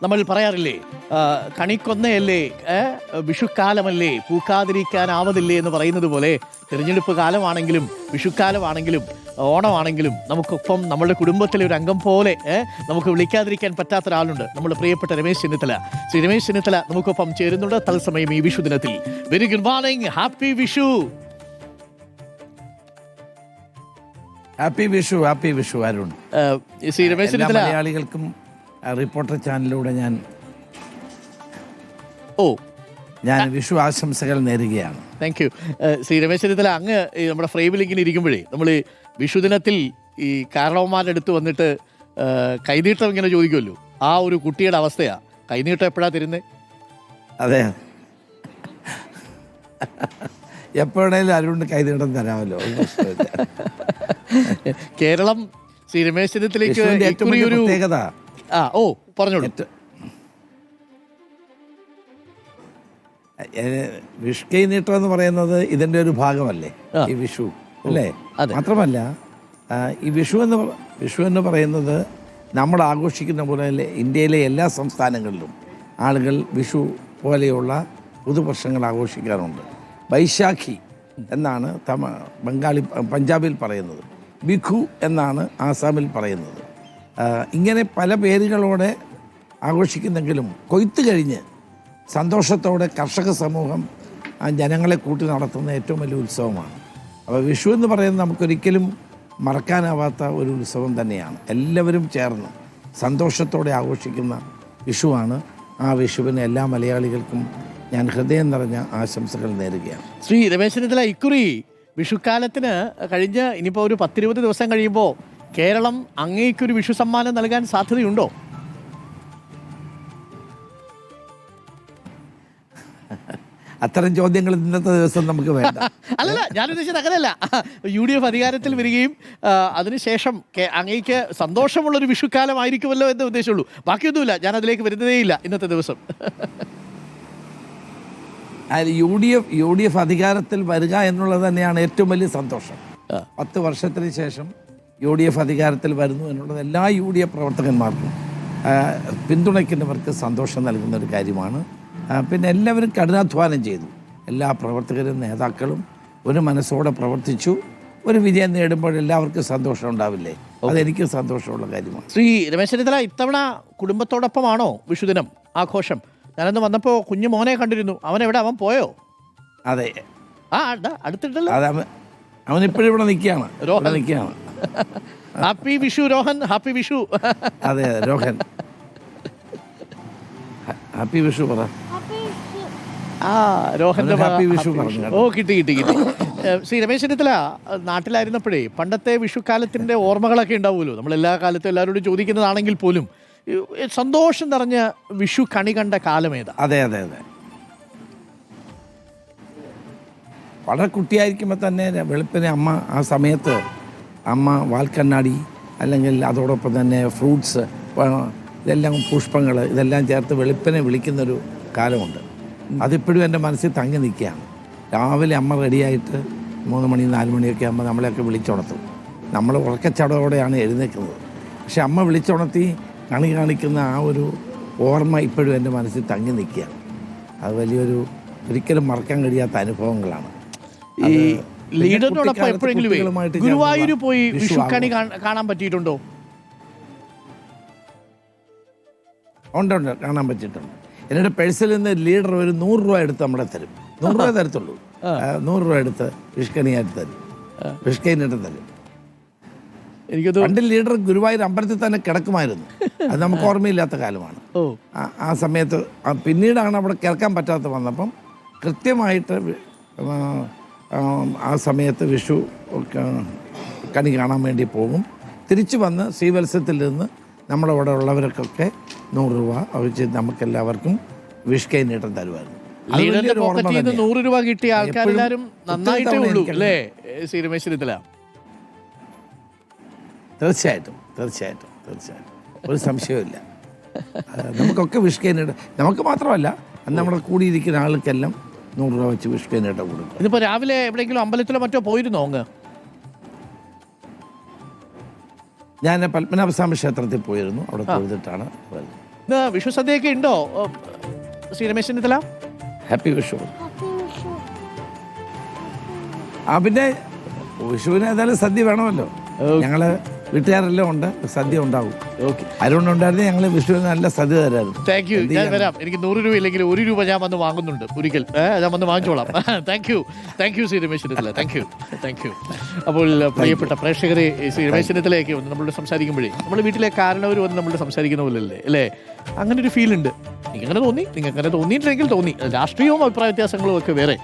നമ്മൾ പറയാറില്ലേ, കണിക്കൊന്നയല്ലേ, വിഷുക്കാലമല്ലേ, പൂക്കാതിരിക്കാനാവതില്ലേ എന്ന് പറയുന്നത് പോലെ തിരഞ്ഞെടുപ്പ് കാലമാണെങ്കിലും വിഷുക്കാലമാണെങ്കിലും ഓണമാണെങ്കിലും നമുക്കൊപ്പം നമ്മുടെ കുടുംബത്തിലെ ഒരു അംഗം പോലെ നമുക്ക് വിളിക്കാതിരിക്കാൻ പറ്റാത്ത ഒരാളുണ്ട്, നമ്മുടെ പ്രിയപ്പെട്ട രമേശ് ചെന്നിത്തല. ശ്രീ രമേശ് ചെന്നിത്തല നമുക്കൊപ്പം ചേരുന്നുണ്ട് തത്സമയം ഈ വിഷു ദിനത്തിൽ. Very good morning, happy Vishu. Happy Vishu, happy Vishu Arun. Shri Ramesh Chennithala, മലയാളികൾക്കും റിപ്പോർട്ടർ ചാനലിലൂടെ ഞാൻ വിഷു ആശംസകൾ നേരുകയാണ്. Thank you. ശ്രീ രമേശ് ചെന്നിത്തല, അങ്ങ് നമ്മുടെ ഫ്രെയിമിൽ ഇങ്ങനെ ഇരിക്കുമ്പോഴേ നമ്മൾ വിഷുദിനത്തിൽ ഈ കാരണവന്മാരുടെ അടുത്ത് വന്നിട്ട് കൈനീട്ടം ഇങ്ങനെ ചോദിക്കുമല്ലോ, ആ ഒരു കുട്ടിയുടെ അവസ്ഥയാ. കൈനീട്ടം എപ്പോഴാ തരുന്നേ? അതെ, എപ്പോഴേലും അരുൺ കൈനീട്ടം തരാമല്ലോ. കേരളം ശ്രീ രമേശ് ചെന്നിത്തലയ്ക്ക് ഒരു പ്രത്യേകത. പറഞ്ഞോളൂ. വിഷു കൈനീട്ടം എന്ന് പറയുന്നത് ഇതിൻ്റെ ഒരു ഭാഗമല്ലേ ഈ വിഷു, അല്ലേ? മാത്രമല്ല ഈ വിഷു എന്ന് പറയുന്നത് നമ്മൾ ആഘോഷിക്കുന്ന പോലെ ഇന്ത്യയിലെ എല്ലാ സംസ്ഥാനങ്ങളിലും ആളുകൾ വിഷു പോലെയുള്ള പുതുവർഷങ്ങൾ ആഘോഷിക്കാറുണ്ട്. വൈശാഖി എന്നാണ് പഞ്ചാബിൽ പറയുന്നത്, ബിഖു എന്നാണ് ആസാമിൽ പറയുന്നത്. ഇങ്ങനെ പല പേരുകളോടെ ആഘോഷിക്കുന്നെങ്കിലും കൊയ്ത്ത് കഴിഞ്ഞ് സന്തോഷത്തോടെ കർഷക സമൂഹം ജനങ്ങളെ കൂട്ടി നടത്തുന്ന ഏറ്റവും വലിയ ഉത്സവമാണ്. അപ്പോൾ വിഷു എന്ന് പറയുന്നത് നമുക്കൊരിക്കലും മറക്കാനാവാത്ത ഒരു ഉത്സവം തന്നെയാണ്. എല്ലാവരും ചേർന്ന് സന്തോഷത്തോടെ ആഘോഷിക്കുന്ന വിഷുവാണ്. ആ വിഷുവിന് എല്ലാ മലയാളികൾക്കും ഞാൻ ഹൃദയം നിറഞ്ഞ ആശംസകൾ നേരുകയാണ്. ശ്രീ രമേശ് ചെന്നിത്തല, ഇക്കുറി വിഷുക്കാലത്തിന് കഴിഞ്ഞ് ഇനിയിപ്പോൾ ഒരു 10-20 ദിവസം കഴിയുമ്പോൾ കേരളം അങ്ങേക്കൊരു വിഷു സമ്മാനം നൽകാൻ സാധ്യതയുണ്ടോ? അത്തരം ചോദ്യങ്ങൾ ഇന്നത്തെ ദിവസം നമുക്ക് വേണ്ട. അല്ലല്ല, ഞാൻ ഉദ്ദേശിച്ചത് അങ്ങനെയല്ല. UDF അധികാരത്തിൽ വരികയും അതിനുശേഷം അങ്ങേക്ക് സന്തോഷമുള്ളൊരു വിഷുക്കാലമായിരിക്കുമല്ലോ എന്ന് ഉദ്ദേശമുള്ളൂ. ബാക്കിയൊന്നുമില്ല, ഞാൻ അതിലേക്ക് വരുന്നതേയില്ല ഇന്നത്തെ ദിവസം. UDF അധികാരത്തിൽ വരിക എന്നുള്ളത് തന്നെയാണ് ഏറ്റവും വലിയ സന്തോഷം. 10 വർഷത്തിന് ശേഷം UDF അധികാരത്തിൽ വരുന്നു എന്നുള്ളത് എല്ലാ UDF പ്രവർത്തകന്മാർക്കും പിന്തുണയ്ക്കുന്നവർക്ക് സന്തോഷം നൽകുന്ന ഒരു കാര്യമാണ്. പിന്നെ എല്ലാവരും കഠിനാധ്വാനം ചെയ്തു. എല്ലാ പ്രവർത്തകരും നേതാക്കളും ഒരു മനസ്സോടെ പ്രവർത്തിച്ചു. ഒരു വിജയം നേടുമ്പോൾ എല്ലാവർക്കും സന്തോഷം ഉണ്ടാവില്ലേ? അതെനിക്ക് സന്തോഷമുള്ള കാര്യമാണ്. ശ്രീ രമേശ് ചെന്നിത്തല, ഇത്തവണ കുടുംബത്തോടൊപ്പമാണോ വിഷുദിനം ആഘോഷം? ഞാനന്ന് വന്നപ്പോൾ കുഞ്ഞു മോനെ കണ്ടിരുന്നു. അവൻ പോയോ? അതെ, അടുത്തിട്ടല്ലോ. അവൻ ഇപ്പോഴും ഇവിടെ നിൽക്കുകയാണ്. Happy Vishu Rohan, happy Vishu. അതെ, രോഹൻ ഹാപ്പി വിഷു പറ. രോഹന്റെ ഹാപ്പി വിഷു പറഞ്ഞു. കിട്ടി. ശ്രീ രമേശ് ചെന്നിത്തല, നാട്ടിലായിരുന്നപ്പോഴേ പണ്ടത്തെ വിഷുക്കാലത്തിന്റെ ഓർമ്മകളൊക്കെ ഉണ്ടാവുമല്ലോ. നമ്മൾ എല്ലാ കാലത്തും എല്ലാവരോടും ചോദിക്കുന്നതാണെങ്കിൽ പോലും സന്തോഷം നിറഞ്ഞ വിഷു കണി കണ്ട കാലമേതാ? അതെ, വളരെ കുട്ടിയായിരിക്കുമ്പോൾ തന്നെ വെളുപ്പിനെ ആ സമയത്ത് അമ്മ വാൽക്കണ്ണാടി അല്ലെങ്കിൽ അതോടൊപ്പം തന്നെ ഫ്രൂട്ട്സ്, ഇതെല്ലാം പുഷ്പങ്ങൾ, ഇതെല്ലാം ചേർത്ത് വെളുപ്പിനെ വിളിക്കുന്നൊരു കാലമുണ്ട്. അതിപ്പോഴും എൻ്റെ മനസ്സിൽ തങ്ങി നിൽക്കുകയാണ്. രാവിലെ അമ്മ റെഡിയായിട്ട് 3 മണി 4 മണിയൊക്കെ ആകുമ്പോൾ നമ്മളെയൊക്കെ വിളിച്ചുണർത്തും. നമ്മൾ ഉറക്കച്ചടവോടെയാണ് എഴുന്നേൽക്കുന്നത്. പക്ഷെ അമ്മ വിളിച്ചുണർത്തി കണി കാണിക്കുന്ന ആ ഒരു ഓർമ്മ ഇപ്പോഴും എൻ്റെ മനസ്സിൽ തങ്ങി നിൽക്കുകയാണ്. അത് ഒരിക്കലും മറക്കാൻ കഴിയാത്ത അനുഭവങ്ങളാണ്. ഈ ലീഡറിനോടൊപ്പം എപ്പോഴെങ്കിലും ഗുരുവായൂർ പോയി വിഷു കണി കാണാൻ പറ്റിയിട്ടുണ്ടോ? ഉണ്ട്, കാണാൻ പറ്റിയിട്ടുണ്ട്. എന്നോട് പേഴ്സിൽ നിന്ന് ലീഡർ ഒരു 100 രൂപ എടുത്ത് നമ്മളെ തരും. 100 രൂപ തരത്തുള്ളൂ. 100 രൂപ എടുത്ത് വിഷ്കണിയായിട്ട് തരും, വിഷ്കൈനിട്ട് തരും. പണ്ട് ലീഡർ ഗുരുവായൂർ അമ്പലത്തിൽ തന്നെ കിടക്കുമായിരുന്നു. അത് നമുക്ക് ഓർമ്മയില്ലാത്ത കാലമാണ്. ആ സമയത്ത് പിന്നീടാണ് അവിടെ കേൾക്കാൻ പറ്റാത്ത വന്നപ്പം കൃത്യമായിട്ട് ആ സമയത്ത് വിഷു കണി കാണാൻ വേണ്ടി പോകും. തിരിച്ചു വന്ന് ശ്രീവത്സത്തിൽ നിന്ന് നമ്മളവിടെ ഉള്ളവർക്കൊക്കെ 100 രൂപ വെച്ച് നമുക്കെല്ലാവർക്കും വിഷ്കൈ നീട്ടം തരുമായിരുന്നു. 100 രൂപ കിട്ടിയ ആൾക്കാരെല്ലാവരും നന്നായിട്ടേ ഉള്ളൂ അല്ലേ ശ്രീ രമേശ് ചെന്നിത്തല? തീർച്ചയായിട്ടും ഒരു സംശയവുമില്ല. നമുക്കൊക്കെ വിഷ്കൈ നീട്ടം, നമുക്ക് മാത്രമല്ല നമ്മുടെ കൂടിയിരിക്കുന്ന ആൾക്കെല്ലാം 100 രൂപ വെച്ച് വിഷ്കൈ നീട്ടം കൊടുക്കും. ഇതിപ്പോൾ രാവിലെ എവിടെയെങ്കിലും അമ്പലത്തിലോ മറ്റോ പോയിരുന്നോ അങ്ങ്? ഞാൻ പത്മനാഭസ്വാമി ക്ഷേത്രത്തിൽ പോയിരുന്നു. അവിടെ തൊഴുതിട്ടാണ് ഇന്ന് വിഷു സദ്യയൊക്കെ ഉണ്ടോ ശ്രീ രമേശ് ചെന്നിത്തല? ഹാപ്പി വിഷു. പിന്നെ വിഷുവിന് ഏതായാലും സദ്യ വേണമല്ലോ. ഞങ്ങള് വീട്ടുകാരെല്ലാം ഉണ്ട്, സദ്യ ഉണ്ടാവും. ആരുകൊണ്ടുണ്ടായിരുന്നു ഞങ്ങൾ വിഷുവിന് നല്ല സദ്യ തരായിരുന്നു. Thank you. ഞാൻ വരാം. എനിക്ക് 100 രൂപ ഇല്ലെങ്കിൽ 1 രൂപ ഞാൻ വന്ന് വാങ്ങുന്നുണ്ട് ഒരിക്കൽ. ഞാൻ വന്ന് വാങ്ങിച്ചോളാം. Thank you Shri Ramesh Chennithala. Thank you. അപ്പോൾ പ്രിയപ്പെട്ട പ്രേക്ഷകരെ, ശ്രീ രമേശ് ചെന്നിത്തലയൊക്കെ വന്ന് നമ്മളോട് സംസാരിക്കുമ്പോഴേ നമ്മുടെ വീട്ടിലെ കാരണവർ വന്ന് നമ്മളോട് സംസാരിക്കുന്ന പോലെ അല്ലേ? അങ്ങനെ ഒരു ഫീൽ ഉണ്ട്. നിങ്ങൾക്ക് അങ്ങനെ തോന്നിയിട്ടില്ലെങ്കിൽ തോന്നി. രാഷ്ട്രീയവും അഭിപ്രായ വ്യത്യാസങ്ങളും ഒക്കെ വേറെ.